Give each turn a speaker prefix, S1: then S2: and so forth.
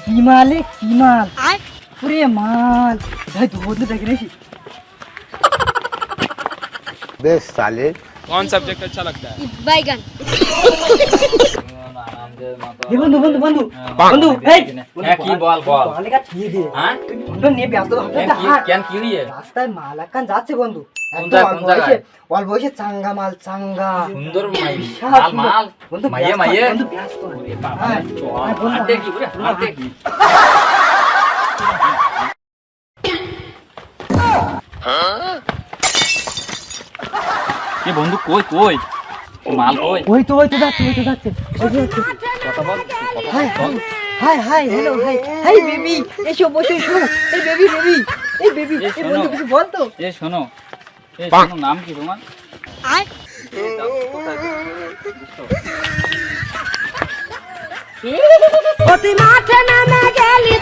S1: কি মাল পুরে মাল বন্ধু দেখে নিয়েছি।
S2: बेस साले
S3: कौन सब्जेक्ट अच्छा लगता है?
S4: बैगन।
S1: বন্ধু বন্ধু বন্ধু বন্ধু এই
S5: কি বল বল
S1: মালিকা কি দিয়ে
S5: হ্যাঁ
S1: বন্ধু নিয়ে ব্যস্ত হবে
S5: কেন কি হইছে
S1: রাস্তায় মাল একখান যাচ্ছে বন্ধু
S5: কোন জায়গায়?
S1: অল্প বয়সে চাঙ্গা মাল চাঙ্গা
S5: সুন্দর মাল
S1: বিশাল সুন্দর।
S5: মাল
S1: বন্ধু
S5: মাইয়ে
S1: ব্যস্ত,
S5: মাইয়ে
S1: বন্ধু ব্যস্ত
S5: ওরে বাবা
S1: হ্যাঁ, হ্যাঁ, বন্ধু,
S5: হাতে কি ওরে হাতে কি এ বন্ধু কই কই মাল কই
S1: ওই তো যাচ্ছে ওই তো যাচ্ছে
S5: কথা বল
S1: hi hi hi hello hi hi baby এসো বসো এসো এই বেবি এই বেবি
S5: এই
S1: এই
S5: শোনো।
S1: বন্ধু কিছু বল তো
S5: এ শোনো নাম কি তোমার
S4: অতি মাঠে নামে গেলি